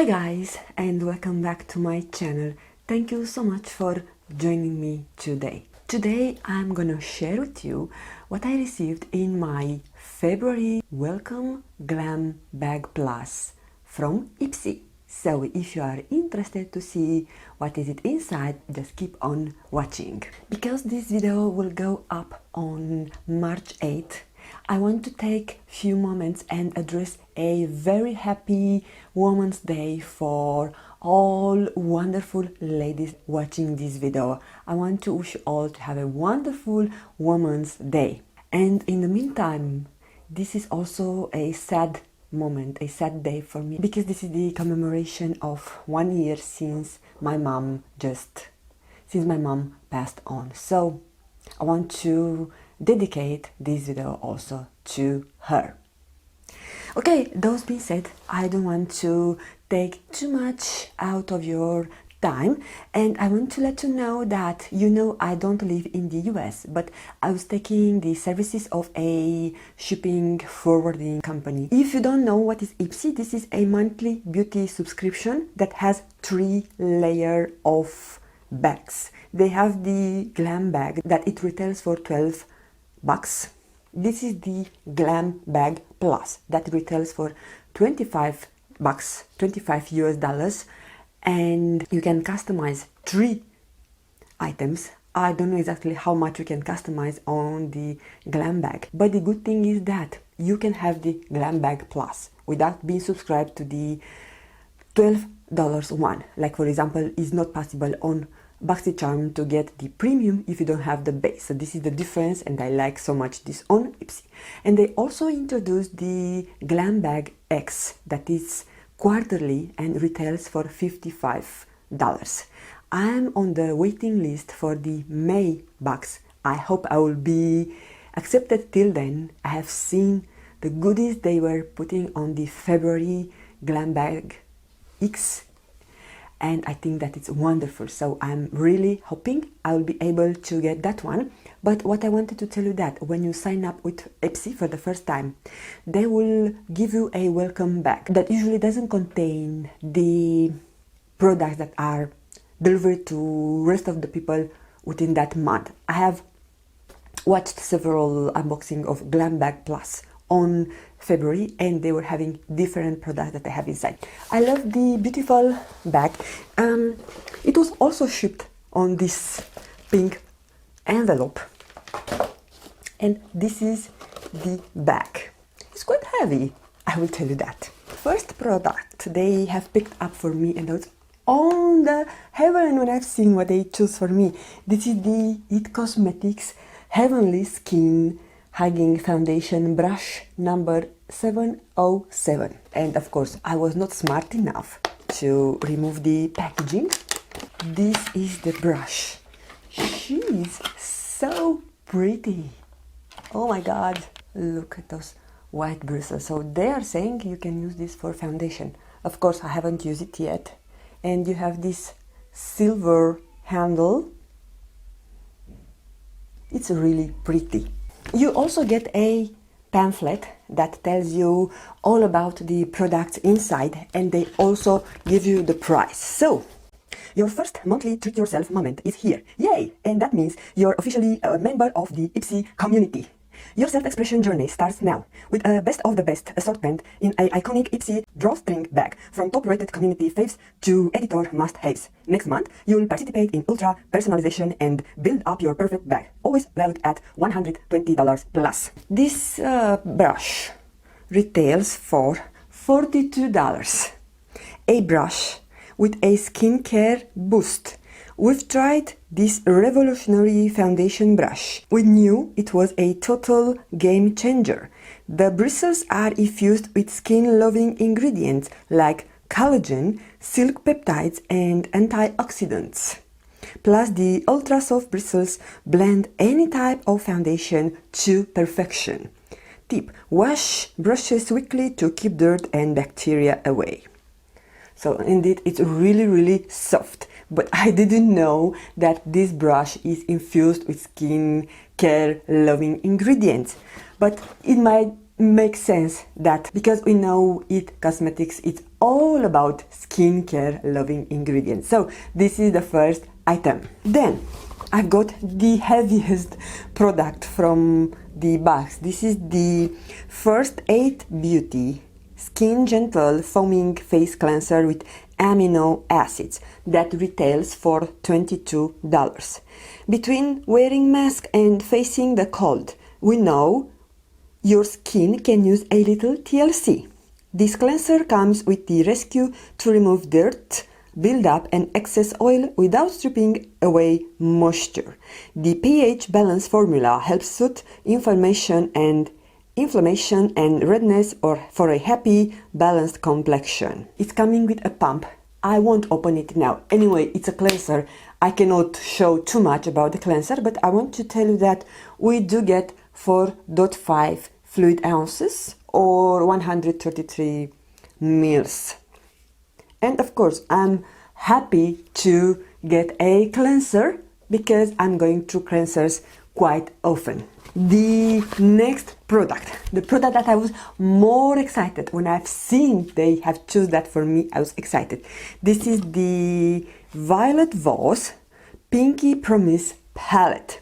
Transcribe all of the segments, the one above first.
Hi guys, and welcome back to my channel. Thank you so much for joining me today. Today I'm gonna share with you what I received in my February Welcome Glam Bag Plus from Ipsy. So if you are interested to see what is it inside, just keep on watching. Because this video will go up on March 8th, I want to take a few moments and address a very happy Women's Day for all wonderful ladies watching this video. I want to wish you all to have a wonderful Women's Day. And in the meantime, this is also a sad moment, a sad day for me, because this is the commemoration of 1 year since my mom passed on. So I want to dedicate this video also to her. Okay, those being said, I don't want to take too much out of your time, and I want to let you know that I don't live in the US, but I was taking the services of a shipping forwarding company. If you don't know what is Ipsy, this is a monthly beauty subscription that has 3 layers of bags. They have the glam bag that it retails for $12. This is the Glam Bag Plus that retails for $25, $25 US, and you can customize 3 items. I don't know exactly how much you can customize on the Glam Bag, but the good thing is that you can have the Glam Bag Plus without being subscribed to the $12 one. Like for example, it's not possible on BoxyCharm to get the premium if you don't have the base. So this is the difference, and I like so much this on Ipsy. And they also introduced the Glam Bag X that is quarterly and retails for $55. I'm on the waiting list for the May box. I hope I will be accepted till then. I have seen the goodies they were putting on the February Glam Bag X, and I think that it's wonderful. So I'm really hoping I will be able to get that one. But what I wanted to tell you that when you sign up with Ipsy for the first time, they will give you a welcome bag that usually doesn't contain the products that are delivered to rest of the people within that month. I have watched several unboxing of Glam Bag Plus on February, and they were having different products that I have inside. I love the beautiful bag. It was also shipped on this pink envelope, and this is the bag. It's quite heavy, I will tell you that. First product they have picked up for me, and I was on the heaven when I've seen what they choose for me. This is the It Cosmetics Heavenly Skin Hugging Foundation Brush number 707. And of course, I was not smart enough to remove the packaging. This is the brush. She's so pretty. Oh my god, look at those white bristles. So they are saying you can use this for foundation. Of course, I haven't used it yet. And you have this silver handle. It's really pretty. You also get a pamphlet that tells you all about the products inside, and they also give you the price. So your first monthly treat yourself moment is here. Yay! And that means you're officially a member of the Ipsy community. Your self-expression journey starts now with a best of the best assortment in an iconic Ipsy drawstring bag, from top-rated community faves to editor must-haves. Next month, you'll participate in ultra personalization and build up your perfect bag, always valued at $120 plus. This brush retails for $42. A brush with a skincare boost. We've tried this revolutionary foundation brush. We knew it was a total game changer. The bristles are infused with skin-loving ingredients like collagen, silk peptides, and antioxidants. Plus, the ultra-soft bristles blend any type of foundation to perfection. Tip: wash brushes weekly to keep dirt and bacteria away. So indeed, it's really soft. But I didn't know that this brush is infused with skin care loving ingredients. But it might makes sense that because we know cosmetics, it's all about skincare loving ingredients. So this is the first item. Then I've got the heaviest product from the box. This is the First Aid Beauty Skin Gentle Foaming Face Cleanser with amino acids that retails for $22. Between wearing mask and facing the cold, we know your skin can use a little TLC. This cleanser comes with the rescue to remove dirt, build-up and excess oil without stripping away moisture. The pH balance formula helps soothe inflammation and redness or for a happy, balanced complexion. It's coming with a pump. I won't open it now. Anyway, it's a cleanser. I cannot show too much about the cleanser, but I want to tell you that we do get 4.5 fluid ounces or 133 mils. And of course, I'm happy to get a cleanser because I'm going through cleansers quite often. The next product, the product that I was more excited when I've seen they have chosen that for me, I was excited. This is the Violet Voss Pinky Promise Palette.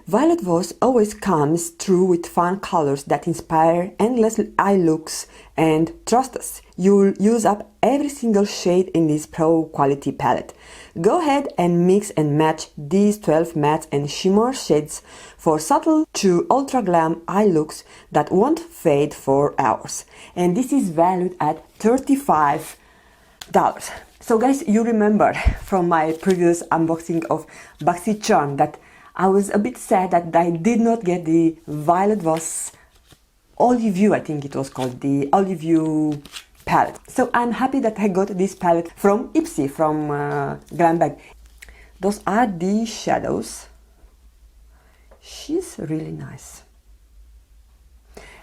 Violet Voss always comes through with fun colors that inspire endless eye looks, and trust us, you'll use up every single shade in this pro quality palette. Go ahead and mix and match these 12 matte and shimmer shades for subtle to ultra glam eye looks that won't fade for hours. And this is valued at $35. So guys, you remember from my previous unboxing of BoxyCharm that I was a bit sad that I did not get the Violet Voss Olive View, I think it was called, the Olive View palette. So I'm happy that I got this palette from Ipsy, from Glam Bag. Those are the shadows. She's really nice.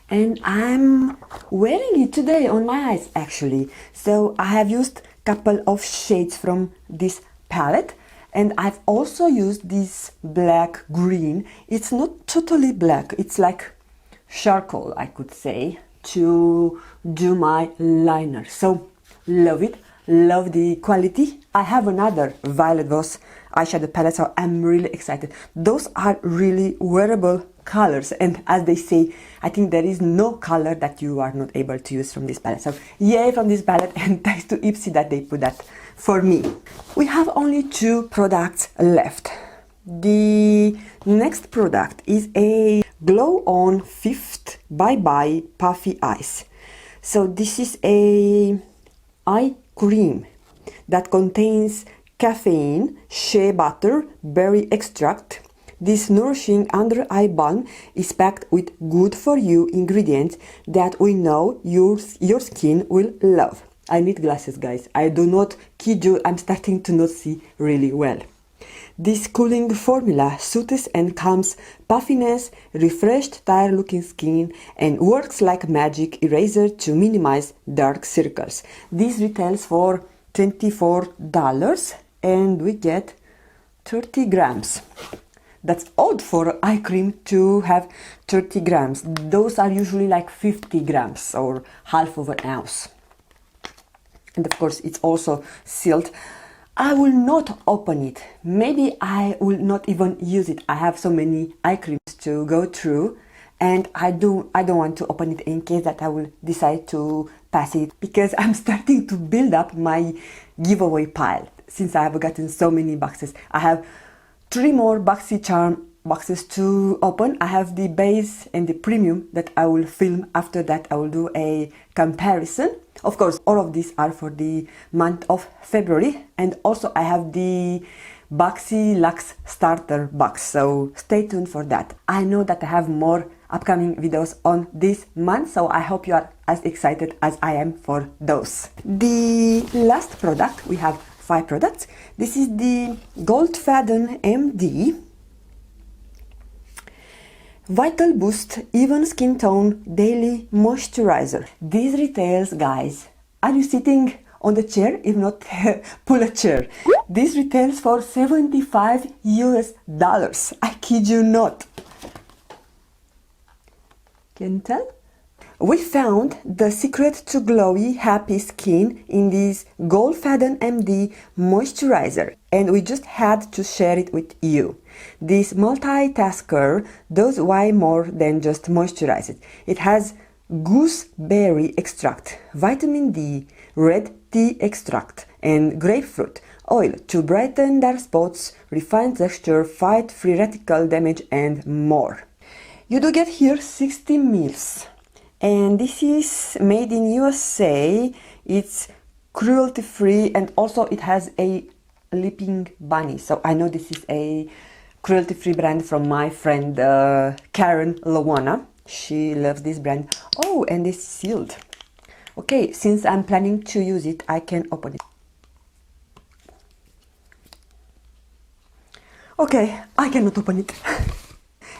And I'm wearing it today on my eyes actually. So I have used a couple of shades from this palette. And I've also used this black green. It's not totally black, it's like charcoal, I could say, to do my liner. So love it, love the quality. I have another Violet Voss eyeshadow palette, so I'm really excited. Those are really wearable colors, and as they say, I think there is no color that you are not able to use from this palette. So yay from this palette, and thanks to Ipsy that they put that for me. We have only 2 products left. The next product is a Glow On Fifth Bye Bye Puffy Eyes. So this is a eye cream that contains caffeine, shea butter, berry extract. This nourishing under eye balm is packed with good for you ingredients that we know your skin will love. I need glasses, guys. I do not kid you, I'm starting to not see really well. This cooling formula soothes and calms puffiness, refreshed, tired looking skin, and works like a magic eraser to minimize dark circles. This retails for $24 and we get 30 grams. That's odd for eye cream to have 30 grams. Those are usually like 50 grams or half of an ounce. And of course it's also sealed. I will not open it. Maybe I will not even use it. I have so many eye creams to go through, and I don't want to open it in case that I will decide to pass it, because I'm starting to build up my giveaway pile since I have gotten so many boxes. I have 3 more BoxyCharm boxes to open. I have the base and the premium that I will film. After that I will do a comparison. Of course, all of these are for the month of February, and also I have the Boxy Luxe starter box, so stay tuned for that. I know that I have more upcoming videos on this month, so I hope you are as excited as I am for those. The last product, we have 5 products. This is the Goldfadden Md Vital Boost Even Skin Tone Daily Moisturizer. This retails, guys, are you sitting on the chair? If not, pull a chair. This retails for $75 US. I kid you not. Can you tell? We found the secret to glowy, happy skin in this Goldfadden Md Moisturizer, and we just had to share it with you. This multitasker does way more than just moisturize it. It has gooseberry extract, vitamin D, red tea extract, and grapefruit oil to brighten dark spots, refine texture, fight free radical damage, and more. You do get here 60 ml. And this is made in USA. It's cruelty free, and also it has a leaping bunny. So I know this is a cruelty free brand from my friend Karen Lowana. She loves this brand. Oh, and it's sealed. Okay, since I'm planning to use it, I can open it. Okay, I cannot open it.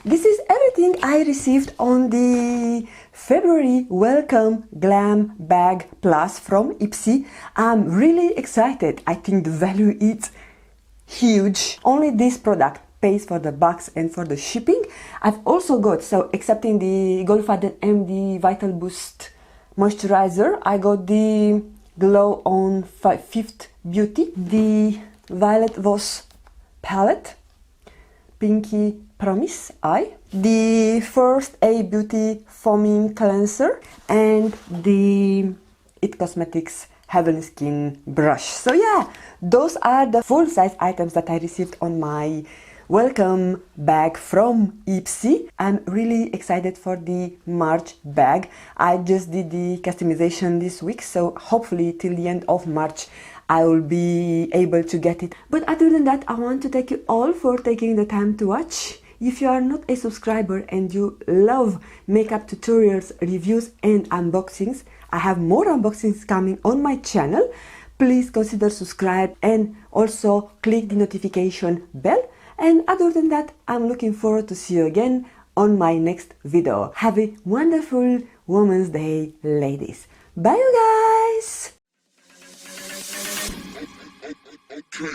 This is everything I received on the February Welcome Glam Bag Plus from Ipsy. I'm really excited. I think the value is huge. Only this product pays for the box and for the shipping. I've also got, so excepting the Goldfadden Md Vital Boost Moisturizer, I got the Glow on Fifth Beauty, the Violet Voss palette, Pinky Promise Eye, the first A Beauty Foaming Cleanser, and the It Cosmetics Heaven Skin Brush. So yeah, those are the full-size items that I received on my welcome bag from Ipsy. I'm really excited for the March bag. I just did the customization this week, so hopefully till the end of March I will be able to get it. But other than that, I want to thank you all for taking the time to watch. If you are not a subscriber and you love makeup tutorials, reviews and unboxings, I have more unboxings coming on my channel. Please consider subscribe and also click the notification bell. And other than that, I'm looking forward to see you again on my next video. Have a wonderful Women's Day, ladies. Bye you guys! Okay.